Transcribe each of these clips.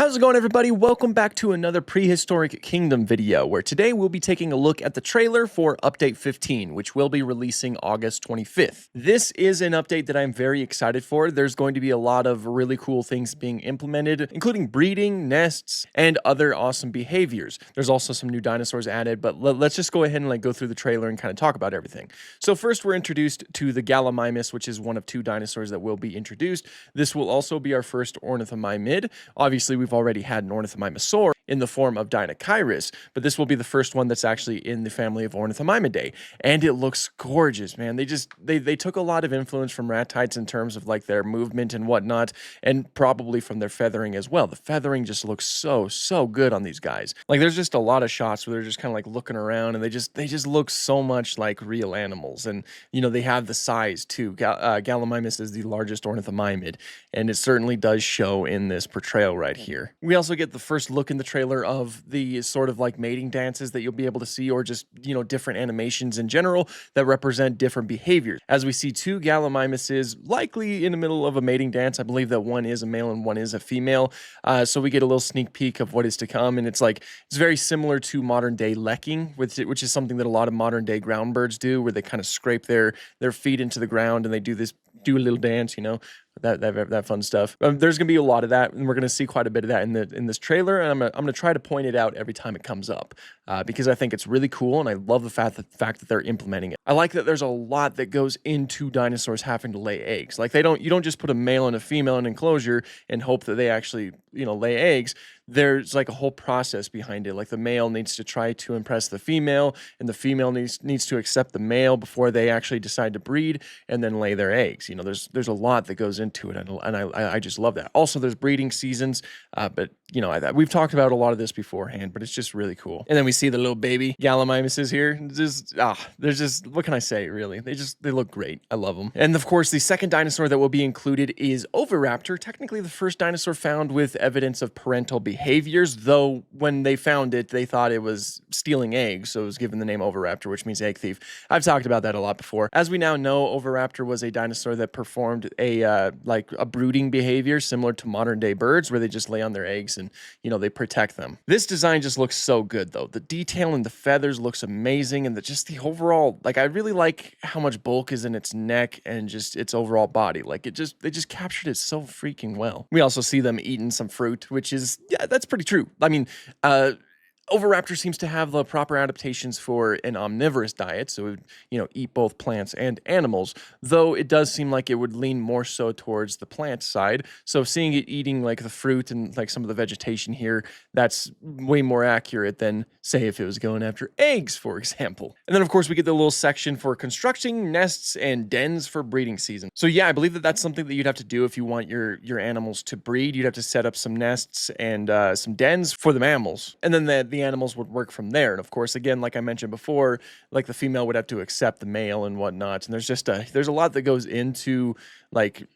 How's it going, everybody? Welcome back to another Prehistoric Kingdom video, where today we'll be taking a look at the trailer for Update 15, which will be releasing August 25th. This is an update that I'm very excited for. There's going to be a lot of really cool things being implemented, including breeding, nests, and other awesome behaviors. There's also some new dinosaurs added, but let's just go ahead and go through the trailer and kind of talk about everything. So first, we're introduced to the Gallimimus, which is one of two dinosaurs that will be introduced. This will also be our first ornithomimid. Obviously, we've already had an ornithomimosaur in the form of Dinosaurs, but this will be the first one that's actually in the family of Ornithomimidae, and it looks gorgeous, man. They took a lot of influence from ratites in terms of their movement and whatnot, and probably from their feathering as well. The feathering just looks so good on these guys. There's just a lot of shots where they're just kind of looking around, and they just look so much like real animals. And they have the size too. Gallimimus is the largest ornithomimid, and it certainly does show in this portrayal right here. We also get the first look in the trailer of the sort of mating dances that you'll be able to see, or just different animations in general that represent different behaviors. As we see two Gallimimuses likely in the middle of a mating dance. I believe that one is a male and one is a female. So we get a little sneak peek of what is to come, and it's very similar to modern day lekking, which is something that a lot of modern day ground birds do, where they kind of scrape their feet into the ground and they do a little dance, that fun stuff. There's gonna be a lot of that, and we're gonna see quite a bit of that in this trailer. And I'm gonna try to point it out every time it comes up, because I think it's really cool, and I love the fact that they're implementing it. I like that there's a lot that goes into dinosaurs having to lay eggs. You don't just put a male and a female in an enclosure and hope that they actually lay eggs. There's a whole process behind it. The male needs to try to impress the female, and the female needs to accept the male before they actually decide to breed and then lay their eggs. There's a lot that goes into it, and I just love that. Also, there's breeding seasons, but we've talked about a lot of this beforehand, but it's just really cool. And then we see the little baby Gallimimuses here. There's just, what can I say, really? They look great. I love them. And of course, the second dinosaur that will be included is Oviraptor, technically the first dinosaur found with evidence of parental behaviors, though when they found it, they thought it was stealing eggs, so it was given the name Oviraptor, which means egg thief. I've talked about that a lot before. As we now know, Oviraptor was a dinosaur that performed a brooding behavior similar to modern day birds, where they just lay on their eggs and they protect them. This design just looks so good, though. The detail in the feathers looks amazing, and the overall, I really like how much bulk is in its neck and just its overall body. They just captured it so freaking well. We also see them eating some fruit, which is, yeah, that's pretty true. Oviraptor seems to have the proper adaptations for an omnivorous diet, so it would, eat both plants and animals, though it does seem like it would lean more so towards the plant side. So seeing it eating the fruit and some of the vegetation here, that's way more accurate than, say, if it was going after eggs, for example. And then, of course, we get the little section for constructing nests and dens for breeding season. So yeah, I believe that that's something that you'd have to do if you want your animals to breed. You'd have to set up some nests and some dens for the mammals, and then the animals would work from there. And of course, again, like I mentioned before, the female would have to accept the male and whatnot. And there's a lot that goes into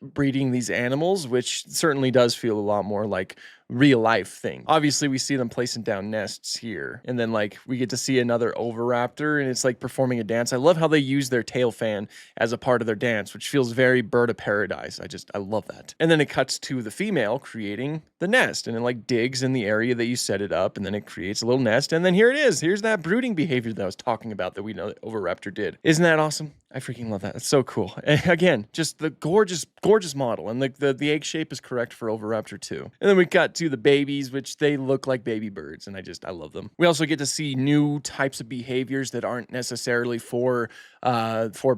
breeding these animals, which certainly does feel a lot more like real life thing. Obviously, we see them placing down nests here, and then we get to see another Oviraptor, and it's performing a dance. I love how they use their tail fan as a part of their dance, which feels very bird of paradise. I love that. And then it cuts to the female creating the nest, and it digs in the area that you set it up, and then it creates a little nest, and then here it is. Here's that brooding behavior that I was talking about that we know that Oviraptor did. Isn't that awesome? I freaking love that. It's so cool. And again, just the gorgeous model, and the egg shape is correct for Oviraptor too. And then we got to the babies, which they look like baby birds, and I love them. We also get to see new types of behaviors that aren't necessarily for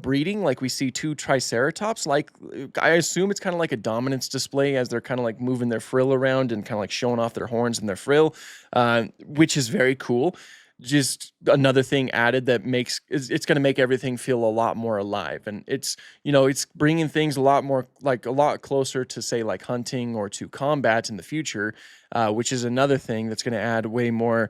breeding. We see two Triceratops. I assume it's kind of like a dominance display, as they're kind of moving their frill around and kind of showing off their horns and their frill, which is very cool. Just another thing added that it's going to make everything feel a lot more alive, and it's bringing things a lot more a lot closer to, say, hunting or to combat in the future, which is another thing that's going to add way more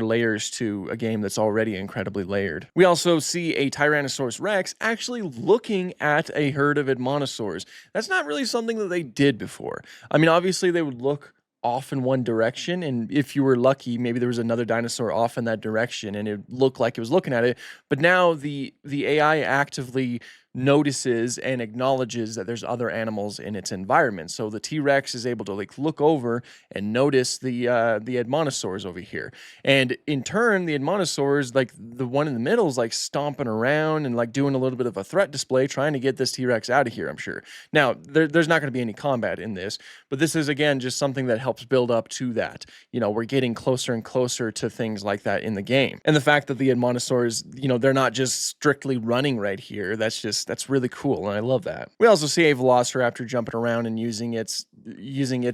layers to a game that's already incredibly layered. We also see a Tyrannosaurus Rex actually looking at a herd of Admonosaurs. That's not really something that they did before. Obviously they would look off in one direction, and if you were lucky, maybe there was another dinosaur off in that direction and it looked like it was looking at it. But now the AI actively notices and acknowledges that there's other animals in its environment. So the T-Rex is able to like look over and notice the Admonosaurs over here. And in turn, the Admonosaurs, like the one in the middle, is like stomping around and like doing a little bit of a threat display, trying to get this T-Rex out of here, I'm sure. Now, there's not going to be any combat in this, but this is, again, just something that helps build up to that. You know, we're getting closer and closer to things like that in the game. And the fact that the Admonosaurs, you know, they're not just strictly running right here, that's really cool, and I love that. We also see a Velociraptor jumping around and using its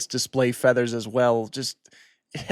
display feathers as well. Just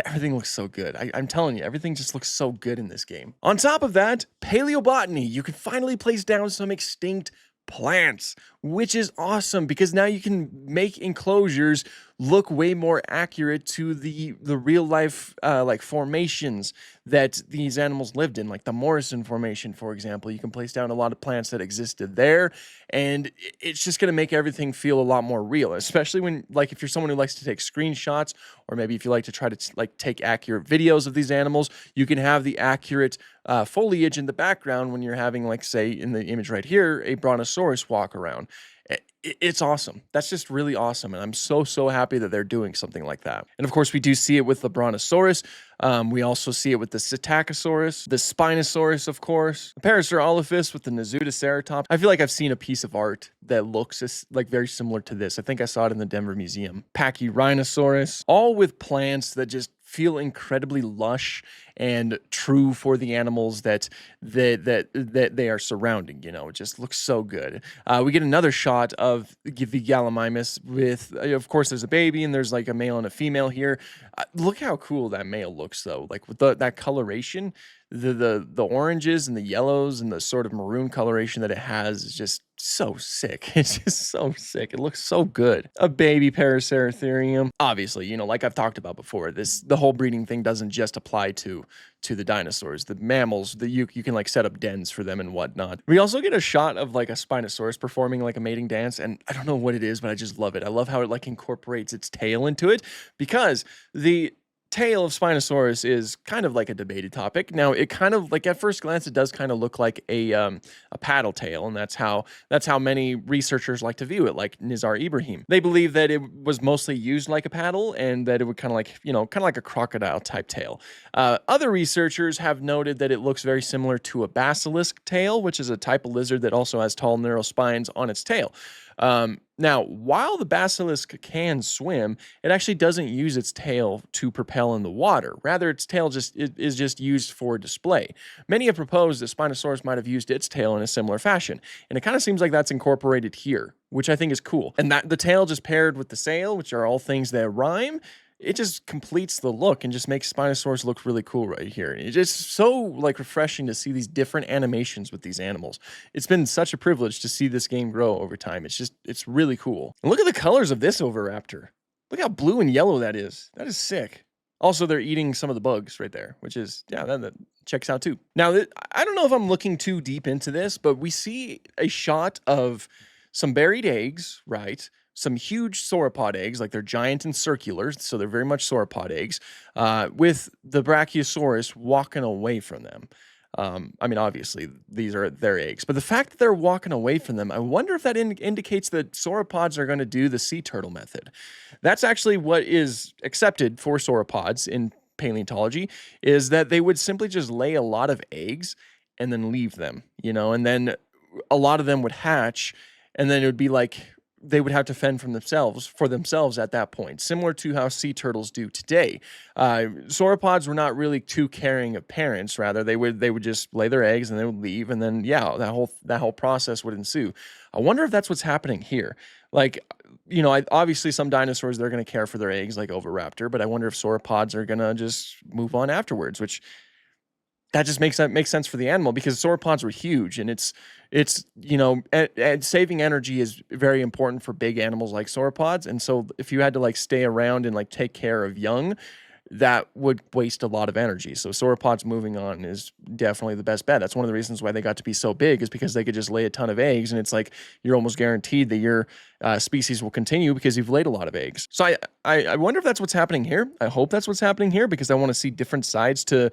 everything looks so good. I'm telling you, everything just looks so good in this game. On top of that, paleobotany. You can finally place down some extinct plants, which is awesome because now you can make enclosures look way more accurate to the real life like formations that these animals lived in, like the Morrison Formation, for example. You can place down a lot of plants that existed there, and it's just going to make everything feel a lot more real, especially when, like, if you're someone who likes to take screenshots, or maybe if you like to try to like take accurate videos of these animals, you can have the accurate foliage in the background when you're having, like, say in the image right here, a brontosaurus walk around. It's awesome. That's just really awesome. And I'm so happy that they're doing something like that. And of course, we do see it with the Brontosaurus. We also see it with the Psittacosaurus, the Spinosaurus, of course, the Parasaurolophus with the Nasutoceratops. I feel like I've seen a piece of art that looks like very similar to this. I think I saw it in the Denver Museum. Pachyrhinosaurus, all with plants that just feel incredibly lush and true for the animals that they are surrounding. You know, it just looks so good. We get another shot of the Gallimimus with, of course, there's a baby and there's like a male and a female here. Look how cool that male looks, though. Like with that coloration, the oranges and the yellows and the sort of maroon coloration that it has is just so sick. It's just so sick. It looks so good. A baby Paraceratherium. Obviously, you know, like I've talked about before, the whole breeding thing doesn't just apply to the dinosaurs, the mammals. You can like set up dens for them and whatnot. We also get a shot of like a Spinosaurus performing like a mating dance, and I don't know what it is, but I just love it. I love how it like incorporates its tail into it, because the tail of Spinosaurus is kind of like a debated topic. Now, it kind of, like, at first glance, it does kind of look like a paddle tail, and that's how many researchers like to view it, like Nizar Ibrahim. They believe that it was mostly used like a paddle, and that it would kind of like, you know, kind of like a crocodile type tail. Other researchers have noted that it looks very similar to a basilisk tail, which is a type of lizard that also has tall neural spines on its tail. Now, while the basilisk can swim, it actually doesn't use its tail to propel in the water. Rather, its tail is just used for display. Many have proposed that Spinosaurus might have used its tail in a similar fashion, and it kind of seems like that's incorporated here, which I think is cool. And that the tail just paired with the sail, which are all things that rhyme, it just completes the look and just makes Spinosaurus look really cool right here. It's just so like refreshing to see these different animations with these animals. It's been such a privilege to see this game grow over time. It's really cool. And look at the colors of this Oviraptor. Look how blue and yellow that is. That is sick. Also, they're eating some of the bugs right there, which is, yeah, that checks out too. Now, I don't know if I'm looking too deep into this, but we see a shot of some buried eggs, right? Some huge sauropod eggs, like they're giant and circular, so they're very much sauropod eggs, with the Brachiosaurus walking away from them. I mean, obviously, these are their eggs, but the fact that they're walking away from them, I wonder if that indicates that sauropods are going to do the sea turtle method. That's actually what is accepted for sauropods in paleontology, is that they would simply just lay a lot of eggs and then leave them, you know, and then a lot of them would hatch, and then it would be like they would have to fend for themselves at that point, similar to how sea turtles do today. Sauropods were not really too caring of parents. Rather, they would just lay their eggs and they would leave, and then yeah, that whole process would ensue. I wonder if that's what's happening here. Like, you know, obviously some dinosaurs, they're going to care for their eggs, like Oviraptor, but I wonder if sauropods are going to just move on afterwards, which that just makes sense for the animal, because sauropods were huge, and it's you know, and saving energy is very important for big animals like sauropods. And so if you had to like stay around and like take care of young, that would waste a lot of energy. So sauropods moving on is definitely the best bet. That's one of the reasons why they got to be so big, is because they could just lay a ton of eggs, and it's like you're almost guaranteed that your species will continue because you've laid a lot of eggs. So I wonder if that's what's happening here. I hope that's what's happening here, because I want to see different sides to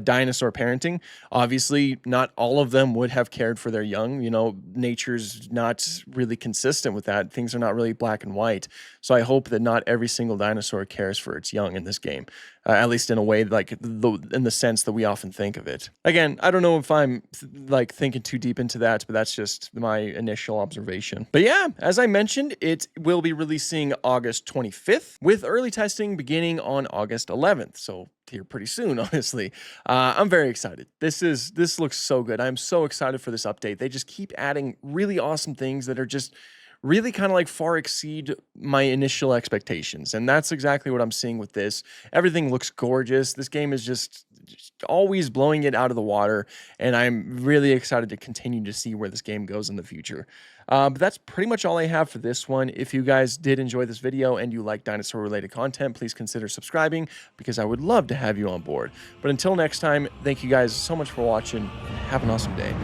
dinosaur parenting. Obviously, not all of them would have cared for their young. You know, nature's not really consistent with that. Things are not really black and white. So I hope that not every single dinosaur cares for its young in this game, at least in a way like in the sense that we often think of it. Again, I don't know if I'm like thinking too deep into that, but that's just my initial observation. But yeah, as I mentioned, it will be releasing August 25th, with early testing beginning on August 11th. So here pretty soon, honestly. I'm very excited. This looks so good. I'm so excited for this update. They just keep adding really awesome things that are just really kind of like far exceed my initial expectations. And that's exactly what I'm seeing with this. Everything looks gorgeous. This game is just always blowing it out of the water. And I'm really excited to continue to see where this game goes in the future. But that's pretty much all I have for this one. If you guys did enjoy this video and you like dinosaur related content, please consider subscribing, because I would love to have you on board. But until next time, thank you guys so much for watching, and have an awesome day.